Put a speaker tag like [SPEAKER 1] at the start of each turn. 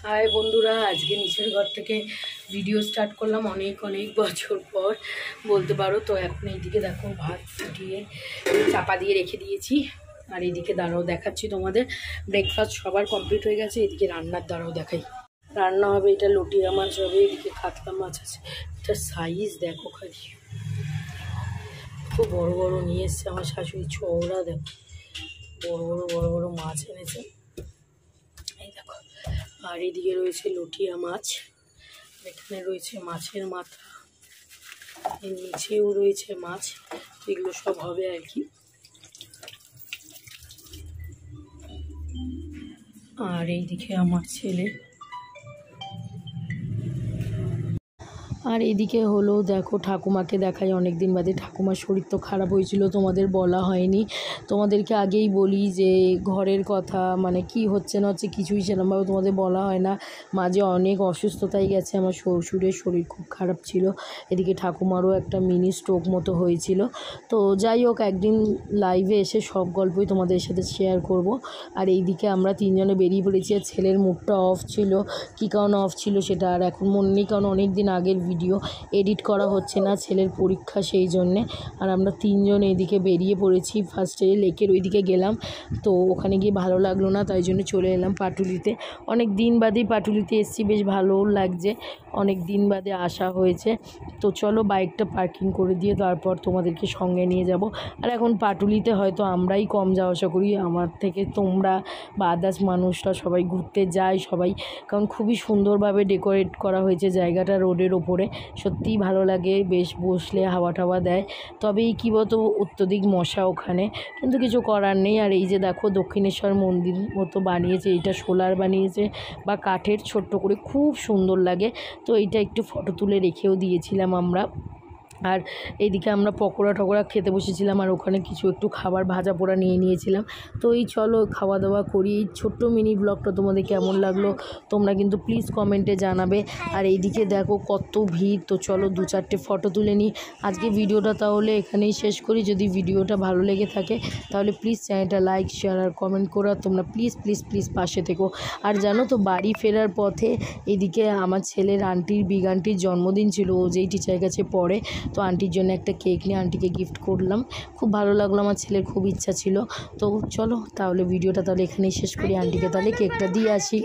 [SPEAKER 1] High বন্ধুরা, আজকে নিচের ঘর থেকে ভিডিও স্টার্ট করলাম অনেক বছর পর বলতে পারো। তো এখন এইদিকে দেখো ভাত ফুটিয়ে চাপা দিয়ে রেখে দিয়েছি, আর এইদিকে দাঁড়াও দেখাচ্ছি তোমাদের। ব্রেকফাস্ট সবার কমপ্লিট হয়ে গেছে। এদিকে রান্নার দাঁড়াও দেখাই। রান্না হবে, এটা লটিয়া মাছ হবে, এদিকে কাতলা মাছ আছে। এটার সাইজ দেখো খালি, খুব বড় বড় নিয়ে এসছে আমার শাশুড়ি। চওড়া দেখো, বড় বড় মাছ এনেছে। এই দেখো, আর এদিকে রয়েছে লটিয়া মাছ, এখানে রয়েছে মাছের মাথা, এর নিচেও রয়েছে মাছ। এগুলো সব হবে আর কি। আর এইদিকে আমার ছেলে, আর এদিকে হলো দেখো ঠাকুমাকে দেখাই অনেক দিন বাদে। ঠাকুমার শরীর তো খারাপ হয়েছিল, তোমাদের বলা হয়নি। তোমাদেরকে আগেই বলি যে ঘরের কথা, মানে কি হচ্ছে না হচ্ছে কিছুই সেরকমভাবে তোমাদের বলা হয় না। মাঝে অনেক অসুস্থতায় গেছে, আমার শ্বশুরের শরীর খুব খারাপ ছিল। এদিকে ঠাকুমারও একটা মিনি স্ট্রোক মতো হয়েছিল। তো যাই হোক, একদিন লাইভে এসে সব গল্পই তোমাদের সাথে শেয়ার করব। আর এইদিকে আমরা তিনজনে বেরিয়ে পড়েছি। আর ছেলের মুখটা অফ ছিল, কী কারণে অফ ছিল সেটা আর এখন মনে নেই, কারণ অনেক দিন আগের ভিডিও এডিট করা হচ্ছে না, ছেলের পরীক্ষা সেই জন্যে। আর আমরা তিনজন এইদিকে বেরিয়ে পড়েছি। ফার্স্টে লেকের ওইদিকে গেলাম, তো ওখানে গিয়ে ভালো লাগলো না, তাই জন্য চলে এলাম পাটুলিতে। অনেক দিন বাদেই পাটুলিতে এসেছি, বেশ ভালোও লাগছে, অনেক দিন বাদে আসা হয়েছে। তো চলো বাইকটা পার্কিং করে দিয়ে তারপর তোমাদেরকে সঙ্গে নিয়ে যাব। আর এখন পাটুলিতে হয়তো আমরাই কম যাওয়া আসা করি, আমার থেকে তোমরা বা আদার্স মানুষরা সবাই ঘুরতে যায় সবাই, কারণ খুবই সুন্দরভাবে ডেকোরেট করা হয়েছে জায়গাটা রোডের ওপরে। সত্যিই ভালো লাগে, বেশ বসলে হাওয়া টাওয়া দেয়। তবে এই কী বলতো, অত্যধিক মশা ওখানে, কিন্তু কিছু করার নেই। আর এই যে দেখো দক্ষিণেশ্বর মন্দির মতো বানিয়েছে, এইটা সোলার বানিয়েছে বা কাঠের, ছোট্ট করে, খুব সুন্দর লাগে। তো এইটা একটু ফটো তুলে রেখেও দিয়েছিলাম আমরা। আর এইদিকে আমরা পকোড়া টকোড়া খেতে বসেছিলাম, আর ওখানে কিছু একটু খাবার ভাজা পোড়া নিয়ে নিয়েছিলাম। তো এই চলো খাওয়া দাওয়া করি। এই ছোট্ট মিনি ব্লগটা তোমাদের কেমন লাগলো তোমরা কিন্তু প্লিজ কমেন্টে জানাবে। আর এইদিকে দেখো কত ভিড়। তো চলো দু চারটে ফটো তুলে নিই। আজকে ভিডিওটা তাহলে এখানেই শেষ করি। যদি ভিডিওটা ভালো লেগে থাকে তাহলে প্লিজ চ্যানেলটা লাইক শেয়ার আর কমেন্ট করো। তোমরা প্লিজ পাশে থেকো। আর জানো তো, বাড়ি ফেরার পথে এদিকে আমার ছেলের আন্টির, বিগ আন্টির জন্মদিন ছিল, ও যেই টিচার কাছে পড়ে। তো আন্টির জন্য একটা কেক নিয়ে আন্টিকে গিফট করলাম, খুব ভালো লাগলো, আমার ছেলের খুব ইচ্ছা ছিল। তো চলো তাহলে ভিডিওটা তাহলে এখানেই শেষ করি, আন্টিকে তাহলে কেকটা দিয়ে আসি।